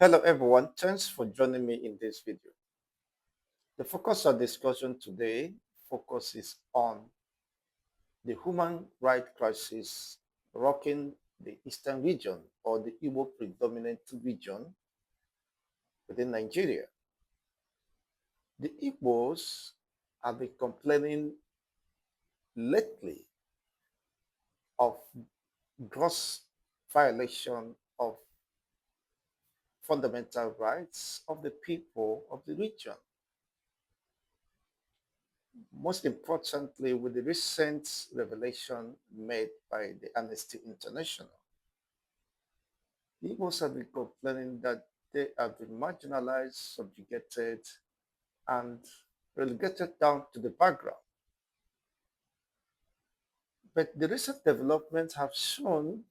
Hello everyone, thanks for joining me in this video. The focus of discussion today focuses on the human rights crisis rocking the eastern region or the Igbo predominant region within Nigeria. The Igbos have been complaining lately of gross violation of fundamental rights of the people of the region. Most importantly, with the recent revelation made by the Amnesty International, the Igbos have been complaining that they have been marginalized, subjugated, and relegated down to the background. But the recent developments have shown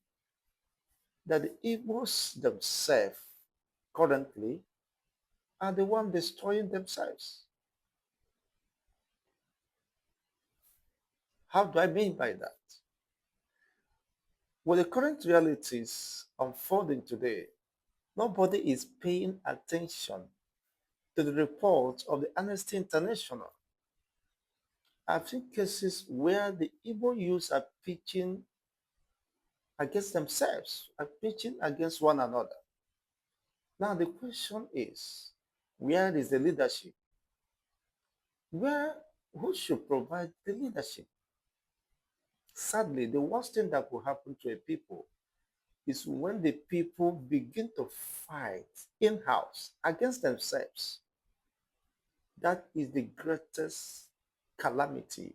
that the Igbos themselves currently are the ones destroying themselves. How do I mean by that? With the current realities unfolding today, nobody is paying attention to the report of the Amnesty International. I've seen cases where the Igbo youths are pitching against themselves, are pitching against one another. Now the question is, where is the leadership? Who should provide the leadership? Sadly, the worst thing that could happen to a people is when the people begin to fight in-house against themselves. That is the greatest calamity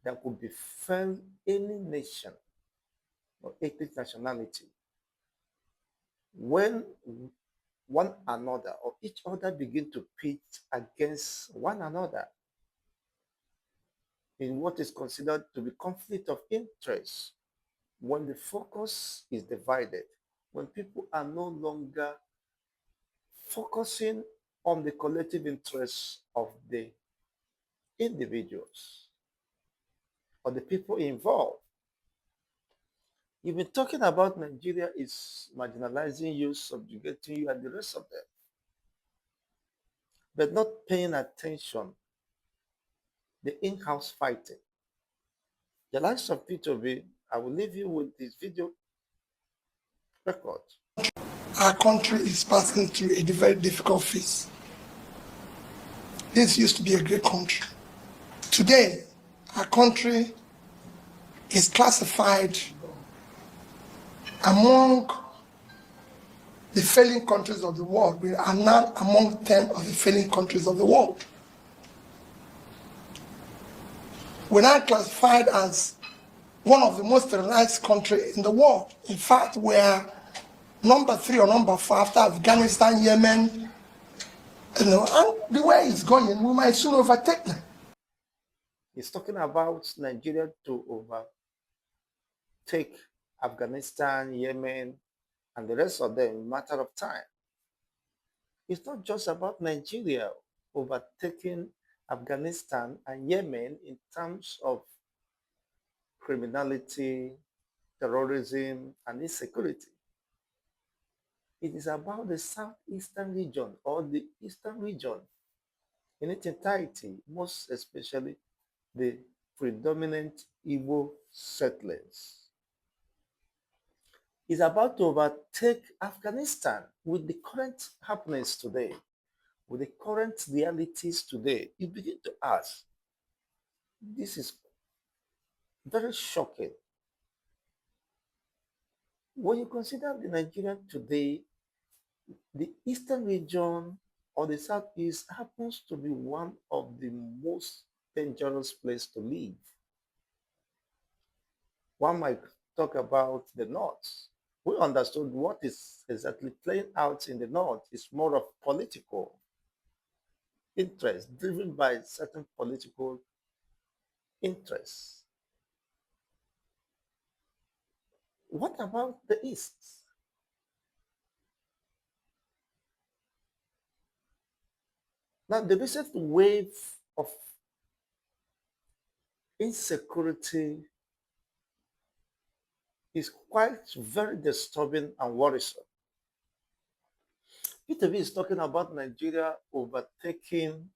that could befell any nation or ethnic nationality. When one another or each other begin to pit against one another in what is considered to be conflict of interest, when the focus is divided, when people are no longer focusing on the collective interests of the individuals or the people involved. You've been talking about Nigeria is marginalizing you, subjugating you, and the rest of them, but not paying attention the in-house fighting. The likes of P2B, I will leave you with this video record. Our country is passing through a very difficult phase. This used to be a great country. Today, our country is classified among the failing countries of the world. We are now among 10 of the failing countries of the world. We're now classified as one of the most terrorized countries in the world. In fact, we're number 3 or number 4 after Afghanistan, Yemen, and the way it's going, we might soon overtake them. He's talking about Nigeria to overtake Afghanistan, Yemen, and the rest of them in a matter of time. It's not just about Nigeria overtaking Afghanistan and Yemen in terms of criminality, terrorism, and insecurity. It is about the southeastern region or the eastern region in its entirety, most especially the predominant Igbo settlers. It's about to overtake Afghanistan with the current happenings today, with the current realities today. You begin to ask, this is very shocking. When you consider the Nigeria today, the eastern region or the southeast happens to be one of the most dangerous places to live. One might talk about the north. We understood what is exactly playing out in the north is more of political interest, driven by certain political interests. What about the east? Now, the recent wave of insecurity is quite very disturbing and worrisome. P2B is talking about Nigeria overtaking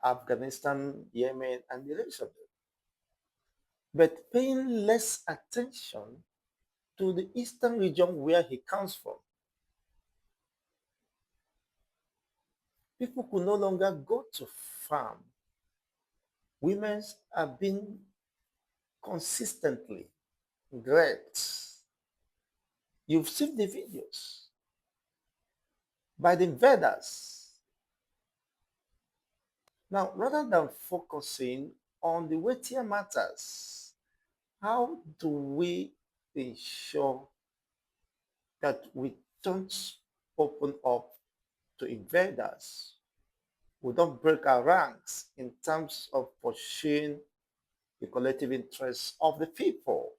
Afghanistan, Yemen, and the rest of them, but paying less attention to the eastern region where he comes from. People could no longer go to farm. Women are being consistently raped. You've seen the videos by the invaders. Now, rather than focusing on the weightier matters, how do we ensure that we don't open up to invaders? We don't break our ranks in terms of pursuing the collective interests of the people.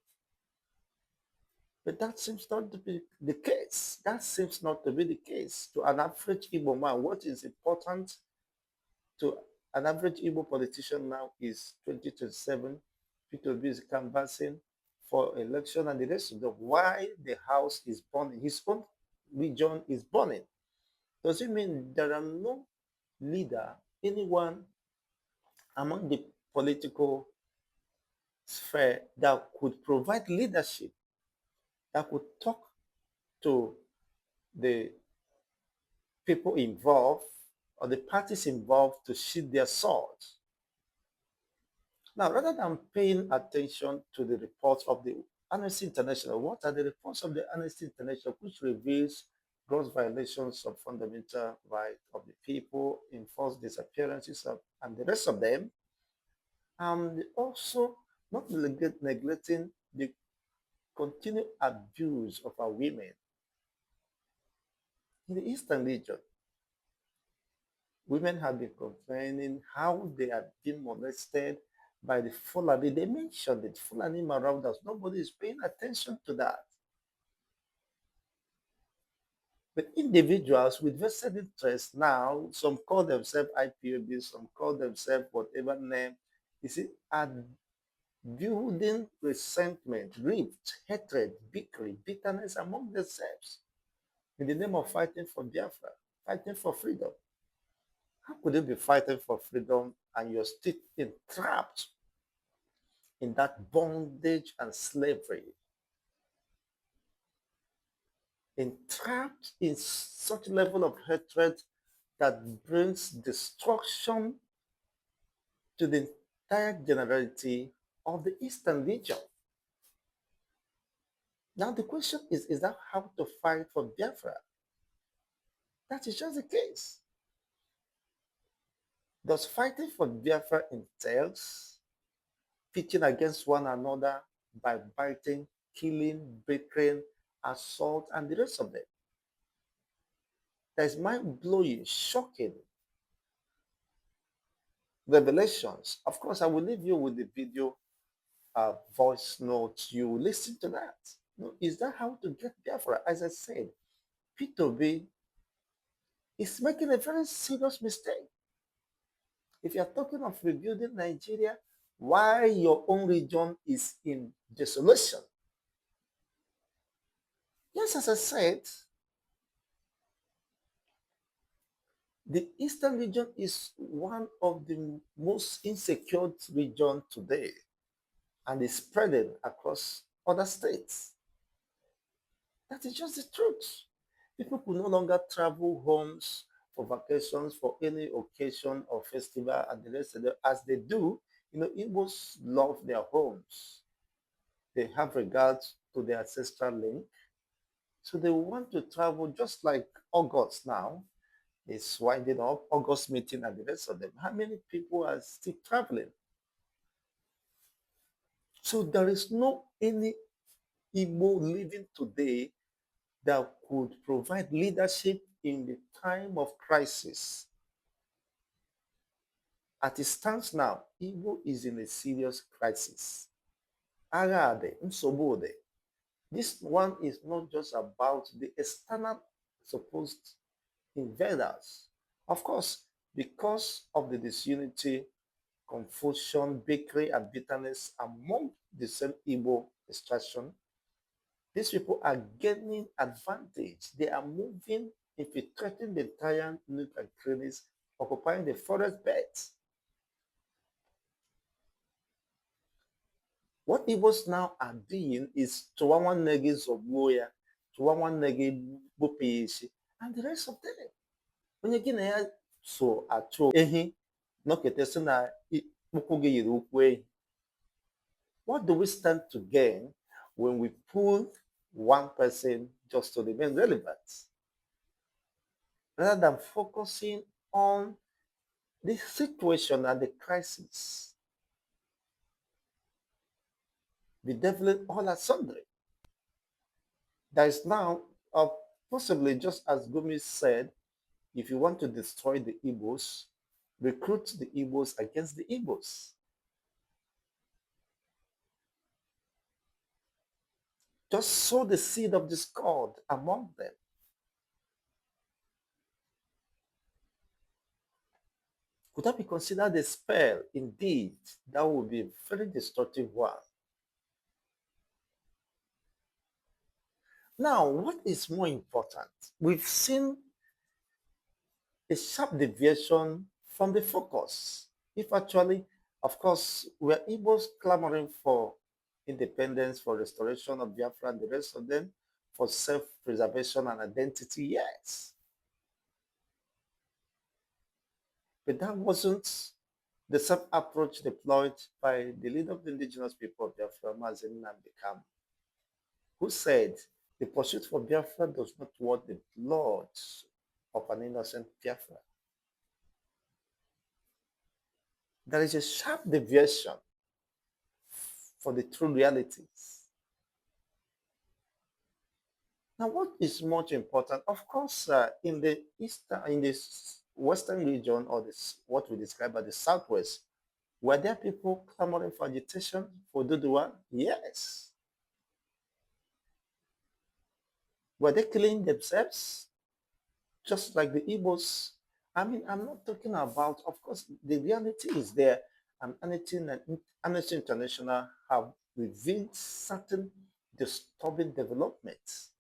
But that seems not to be the case. That seems not to be the case. To an average Igbo man, what is important to an average Igbo politician now is 2027. P2B is canvassing for election and the rest of them. Why the house is burning, his own region is burning. Does it mean there are no leader, anyone among the political sphere that could provide leadership, that could talk to the people involved or the parties involved to sheath their swords? Now, rather than paying attention to the reports of the Amnesty International, what are the reports of the Amnesty International which reveals gross violations of fundamental rights of the people, enforced disappearances of, and the rest of them, and also not neglecting the continued abuse of our women in the eastern region? Women have been complaining how they have been molested by the Fulani. They mentioned it, Fulani marauders. Nobody is paying attention to that. But individuals with vested interest now, some call themselves IPOB, some call themselves whatever name, you see, are building resentment, rift, hatred, bigotry, bitterness among themselves in the name of fighting for Biafra, fighting for freedom. How could you be fighting for freedom and you're still entrapped in that bondage and slavery? Entrapped in such level of hatred that brings destruction to the entire generality of the Eastern region. Now the question is that how to fight for Biafra? That is just the case. Does fighting for Biafra entails pitching against one another by biting, killing, betraying, assault, and the rest of them? There is mind-blowing, shocking revelations. Of course, I will leave you with the video voice notes. You listen to that. No, is that how to get Biafra? As I said, P2B is making a very serious mistake. If you're talking of rebuilding Nigeria, why your own region is in desolation? Yes, as I said, the Eastern region is one of the most insecure regions today and is spreading across other states. That is just the truth. People could no longer travel homes for vacations for any occasion or festival and the rest of them as they do. You know, Igbos love their homes. They have regard to their ancestral link. So they want to travel just like August now. It's winding up, August meeting and the rest of them. How many people are still traveling? So there is no any Igbo living today that could provide leadership in the time of crisis. As it stands now, Igbo is in a serious crisis. Agha nsogbu. This one is not just about the external supposed invaders. Of course, because of the disunity, confusion, bigotry, and bitterness among the same Igbo extraction, these people are gaining advantage. They are moving infiltrating the entire nook and crannies, occupying the forest beds. What Igbos now are doing is Chihuahua Negi Zogboya, Chihuahua Negi Bupishi, and the rest of them. Onye gị na ya so achụ ehi nọkete sị na ụkwụ gị yiri ụkwụ ehi. What do we stand to gain when we pull one person just to remain relevant? Rather than focusing on the situation and the crisis, bedeviling all asunder. There is now, possibly just as Gumi said, if you want to destroy the Igbos, recruit the Igbos against the Igbos. Just sow the seed of discord among them. Could that be considered a spell? Indeed, that would be a very destructive one. Now, what is more important? We've seen a sharp deviation from the focus. If actually, of course, we're Igbos clamoring for independence, for restoration of Biafra and the rest of them, for self-preservation and identity, yes. But that wasn't the same approach deployed by the leader of the indigenous people of Biafra, Nnamdi, who said the pursuit for Biafra does not want the blood of an innocent Biafra. There is a sharp deviation for the true realities. Now, what is much important? Of course, in the western region, or what we describe as the southwest, were there people clamoring for agitation for Dudua? Yes. Were they killing themselves? Just like the Igbos? I mean, I'm not talking about, of course, the reality is there, and Amnesty International have revealed certain disturbing developments.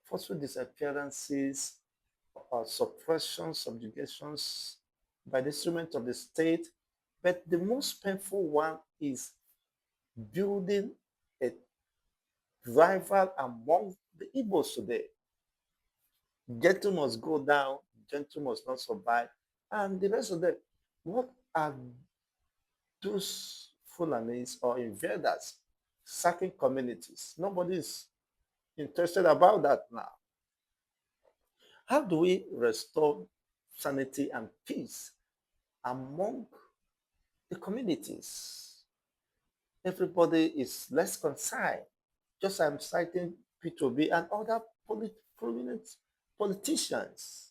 Forceful disappearances, suppression, subjugations by the instrument of the state. But the most painful one is building a rival among the Igbos today. Gentle must go down, gentle must not survive, and the rest of them. What are those Fulanis or invaders sacking communities? Nobody is interested about that now. How do we restore sanity and peace among the communities? Everybody is less concerned. Just I'm citing P2B and other prominent politicians.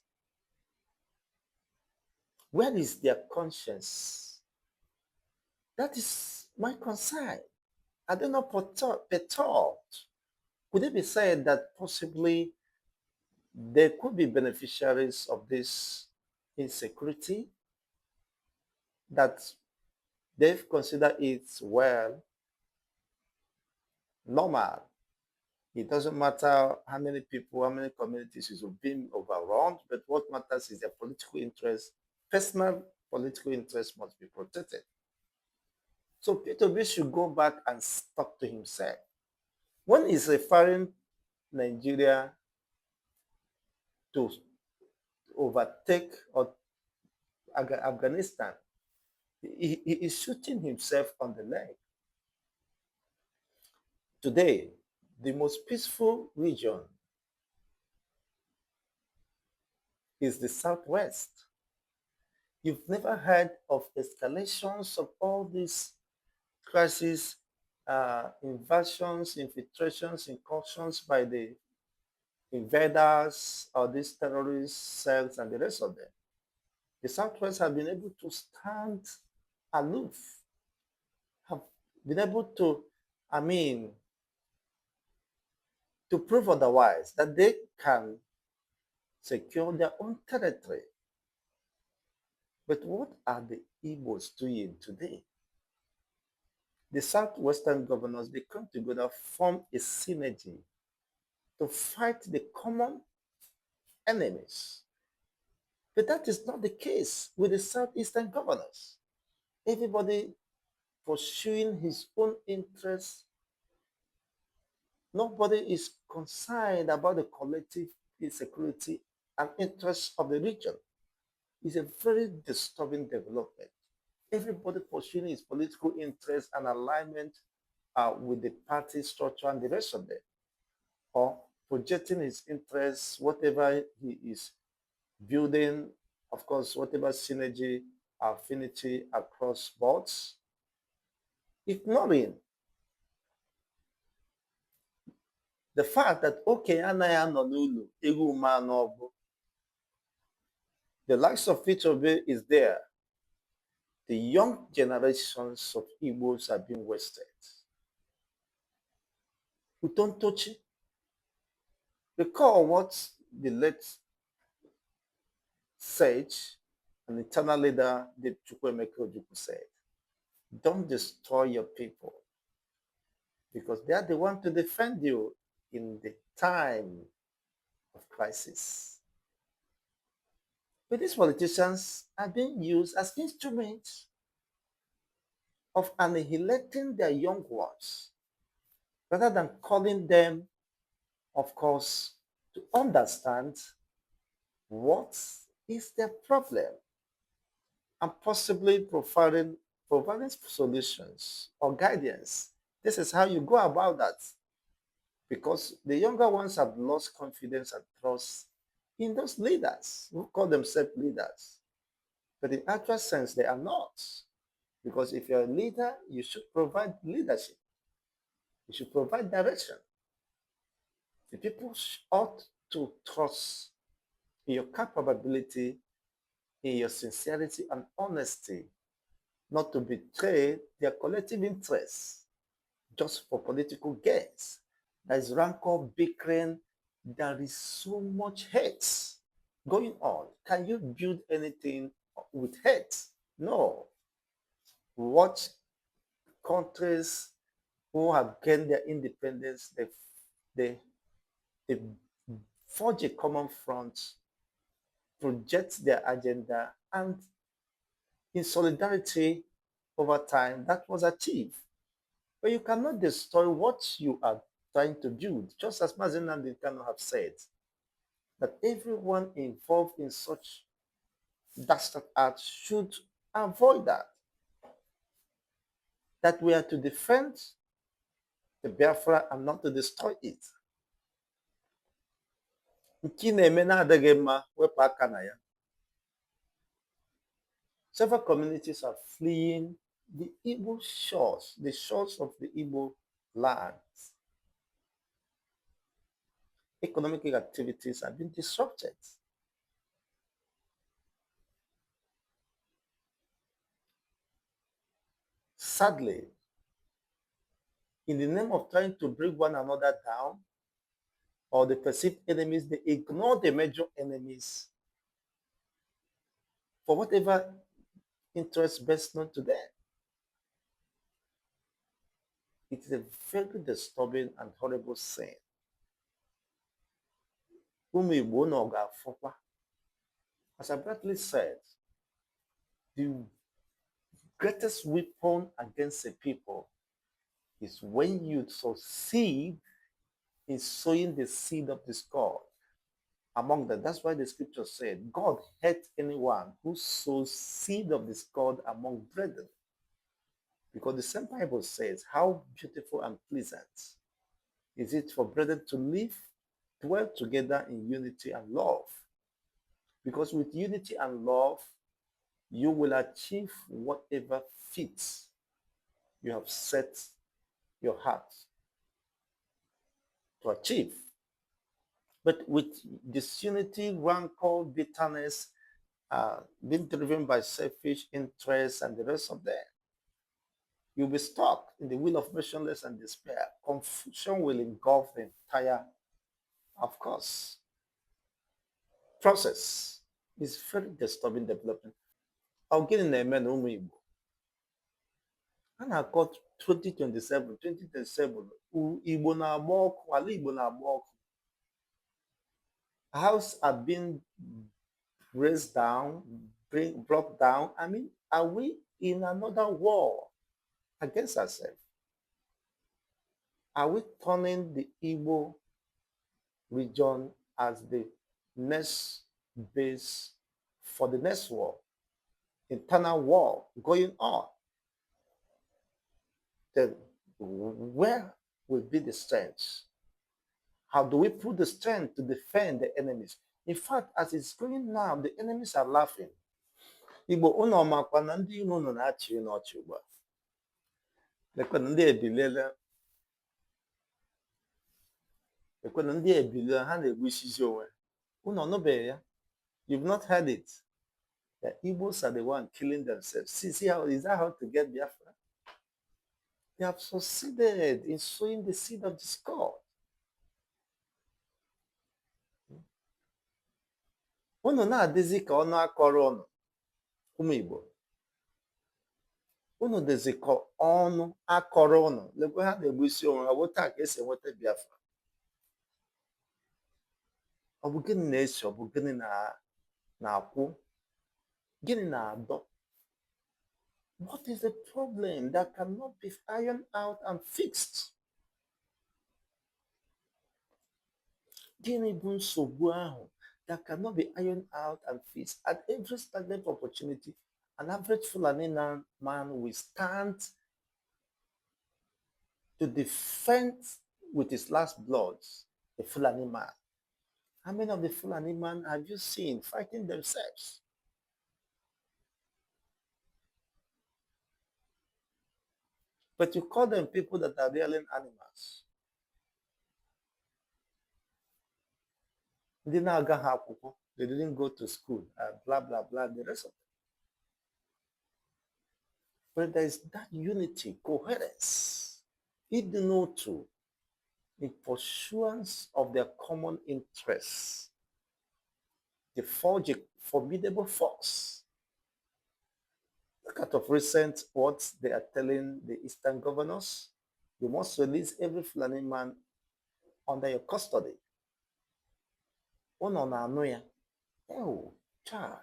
Where is their conscience? That is my concern. Are they not perturbed? Could it be said that possibly they could be beneficiaries of this insecurity, that they've considered it well normal? It doesn't matter how many people, how many communities is being overrun, but what matters is their political interest. Personal political interest must be protected. So P2B should go back and talk to himself. When he's referring Nigeria to overtake or Afghanistan, he is shooting himself on the leg. Today, the most peaceful region is the Southwest. You've never heard of escalations of all these crises, invasions, infiltrations, incursions by the invaders or these terrorist cells and the rest of them. The Southwest have been able to stand aloof, have been able to, to prove otherwise, that they can secure their own territory. But what are the Igbos doing today? The Southwestern governors, they come together, form a synergy to fight the common enemies. But that is not the case with the Southeastern governors. Everybody pursuing his own interests. Nobody is concerned about the collective security and interests of the region. It's a very disturbing development. Everybody pursuing his political interests and alignment with the party structure and the rest of them, or projecting his interests, whatever he is building, of course, whatever synergy, affinity across boards, ignoring the fact that okay, anaghị anọ n'ụlọ egwu ume anọ, the likes of Obi is there. The young generations of Igbos are being wasted. Utontochi, recall what the late sage and eternal leader the Chukwuemeka Ojukwu said. Don't destroy your people because they are the one to defend you in the time of crisis. But these politicians are being used as instruments of annihilating their young ones rather than calling them, of course, to understand what is their problem and possibly providing solutions or guidance. This is how you go about that. Because the younger ones have lost confidence and trust in those leaders who call themselves leaders. But in actual sense, they are not. Because if you're a leader, you should provide leadership. You should provide direction. The people ought to trust in your capability, in your sincerity and honesty, not to betray their collective interests just for political gains. There is rancor, bickering. There is so much hate going on. Can you build anything with hate? No. Watch countries who have gained their independence, they forge a common front, project their agenda, and in solidarity over time, that was achieved. But you cannot destroy what you are trying to build, just as Nnamdi cannot have said, that everyone involved in such dastard acts should avoid that. That we are to defend the Biafra and not to destroy it. Nke na-eme na-adịghị mma, wepụ aka na ya. Several communities are fleeing the Igbo shores, the shores of the Igbo lands. Economic activities have been disrupted. Sadly, in the name of trying to bring one another down, or the perceived enemies, they ignore the major enemies for whatever interest best known to them. It is a very disturbing and horrible sin. As I rightly said, the greatest weapon against a people is when you succeed in sowing the seed of discord among them. That's why the scripture said, God hates anyone who sows seed of discord among brethren. Because the same Bible says, how beautiful and pleasant is it for brethren to live, dwell together in unity and love. Because with unity and love, you will achieve whatever fits you have set your heart to achieve. But with disunity, rancor, bitterness, being driven by selfish interests and the rest of them, you'll be stuck in the wheel of motionless and despair. Confusion will engulf the entire, of course, process. It's very disturbing development. I'll get in a man Igbo. And I got 2027, Igbo na-agba ọkụ, ala Igbo na-agba ọkụ. Houses are being raised down, brought down. I mean, are we in another war against ourselves? Are we turning the Igbo region as the next base for the next war, internal war going on? Then where will be the strength? How do we put the strength to defend the enemies? In fact, as it's going now, the enemies are laughing. Igbo unu ọmakwa na ndị iro unu na-achị n'ọchị ugbu a. Lekwanụ ndị ebiliela, lekwanụ ndị ebiliela, ha na-egbu isizi onwe. Unu ọnụbeghị ya? You've not heard it. The Igbos are the one killing themselves. See how is that how to get Biafra? They have succeeded in sowing the seed of discord. Unu na-adịzi ka ọnụ akọrọ ụnụ, ụmụ Igbo. Unu dịzi ka ọnụ akọrọ ụnụ. Lekwe ha na-egbu isi onwe ha, ọ bụ taa ka esi enweta Biafra. Ọ bụ gịnị na-esi, ọ bụ gịnị na-akwụ, gịnị na-adọ? What is the problem that cannot be ironed out and fixed? Gịnị bụ nsogbu ahụ that cannot be ironed out and fixed? At every stagnant opportunity, an average Fulani man will stand to defend with his last blood a Fulani man. How many of the Fulani men have you seen fighting themselves? But you call them people that are rearing animals. They didn't go to school, blah, blah, blah, the rest of them. But there is that unity, coherence, hidden to in pursuance of their common interests. They forge a formidable force. Look at of recent what they are telling the Eastern governors. You must release every Fulani man under your custody. Unu na-anụ ya? Oh, child.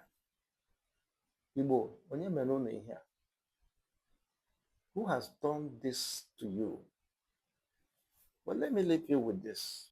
Igbo, onye mere unu ihe a? Who has done this to you? Well, let me leave you with this.